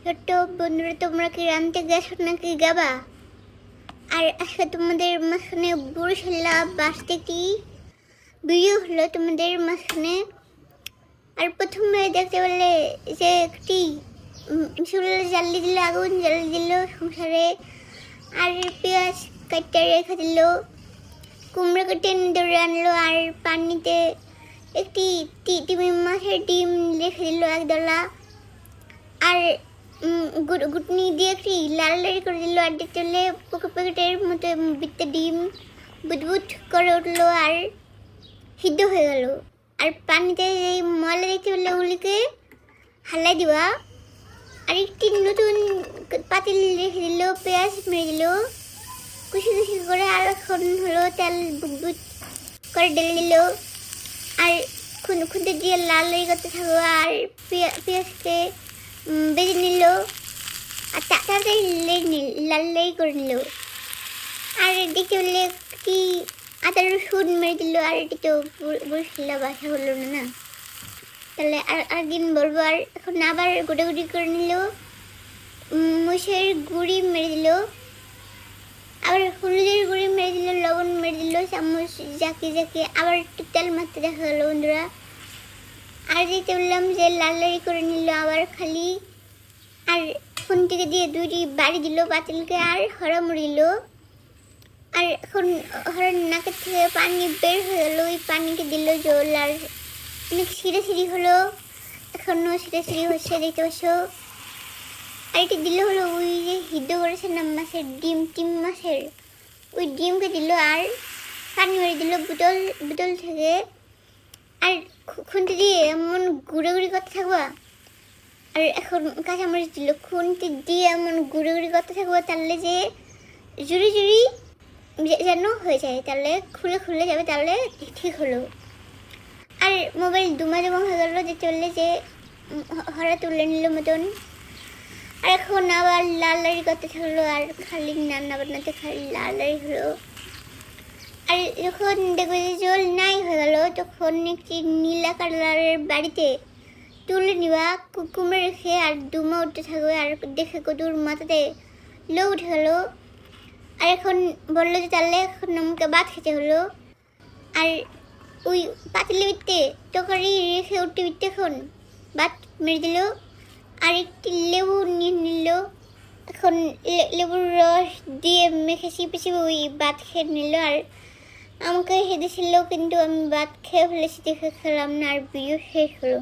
ছোট্ট বন্ধুরা, তোমরা কি রানতে গেছো নাকি গাবা? আর আজকে তোমাদের মাঝখানে বরিশালা বাসতে কি ভিডিও হলো তোমাদের মাঝখানে। আর প্রথমে দেখতে পেলে যে একটি চুলা জ্বালিয়ে দিল, আগুন জ্বালিয়ে দিল সংসারে, আর পেঁয়াজ কাটতে রেখে দিল, কুমড়ো কেটে ধরে আনলো, আর পানিতে একটি তিমি মাছের ডিম রেখে দিল একদলা, আর গুটনি দিয়ে একটি লাল লাল করে দিল, আর চলে প্যাকেটের মতো বিত্তে ডিম বুদবুদ করে উঠলো আর সিদ্ধ হয়ে গেল। আর পানিতে এই ময়লা দেখতে পেলে ওগুলিকে হালাই দিবা, আর একটি নতুন পাতিল রেখে দিল, পেঁয়াজ মেরে দিল কুচি কুচি করে, আর এখন হলো তেল বুদবুদ করে ঢেলে দিল, আর খুঁতে দিয়ে লাল লাল করতে থাকবো, আর পেঁয়াজকে বেজে নিল, আর তাড়াতাড়ি লাল লাল করে নিল, আর দেখতে পেলে কি আদা রসুন মেরে দিল। আর এটি তো বরিশালা বাসা হলো না, তাহলে আর দিন বলবো। আর এখন আবার গোটাগুটি করে নিল, মরিচের গুঁড়ি মেরে দিল, আবার হলুদের গুঁড়ি মেরে দিল, লবণ মেরে দিল, চামচ জাকি জাকি আবার একটু তেল মারতে দেখা গেলো বন্ধুরা। আর দেখতে বললাম যে লাল লাল করে নিল আবার খালি, আর ফোন থেকে দিয়ে দুইটি বাড়ি দিল পাতিলকে, আর হরা মুড়ি দিল, আর এখন হরার নাকের থেকে পানি বের হয়ে গেলো, ওই পানিকে দিল জল, আর অনেক সিঁড়ে সিঁড়ি হলো, এখনও সিঁড়ে সিঁড়ি হচ্ছে দেখতে পাচ্ছ। আর এটি দিল হলো ওই যে সিদ্ধ করেছে না মাছের ডিম, টিম মাছের ওই ডিমকে দিল, আর পানি মেরে দিল বোতল থেকে, আর খুন্তি দিয়ে এমন গুঁড়ো গুঁড়ি করতে থাকবা। আর এখন কাঁচামরিচ দিল, খুন্তি দিয়ে এমন গুঁড়ো গুঁড়ি করতে থাকবো, তাহলে যে জুড়ি জুড়ি যেন হয়ে যায়, তাহলে খুলে যাবে, তাহলে ঠিক হলো। আর মোবাইল দুমা হয়ে গেলো, যে চললে যে হরা তুলে নিল মতন। আর এখন আবার লাল লাড়ি করতে থাকলো, আর খালি রান্না বান্নাতে খালি লাল লাড়ি হলো। আর যখন দেখবে যে জল নাই হয়ে গেল, তখন একটি নীলা কালারের বাড়িতে তুলে নিবা, কুমড়ে রেখে, আর দুমা উঠতে থাকবে, আর দেখে কদুর মাথাতে লো উঠে গেলো। আর এখন বললো যে তাহলে এখন আমাকে ভাত খেতে হলো, আর ওই পাতিলে বিতে তরকারি রেখে উঠতে বিতে এখন ভাত মেরে দিল, আর একটি লেবু নিয়ে নিল, এখন লেবুর রস দিয়ে মেখে চিপে ওই ভাত খেয়ে নিল। আর আমাকে হেঁটেছিল, কিন্তু আমি ভাত খেয়ে ফেলেছি দেখে খেলাম না, আর ভিডিও শেষ হলো।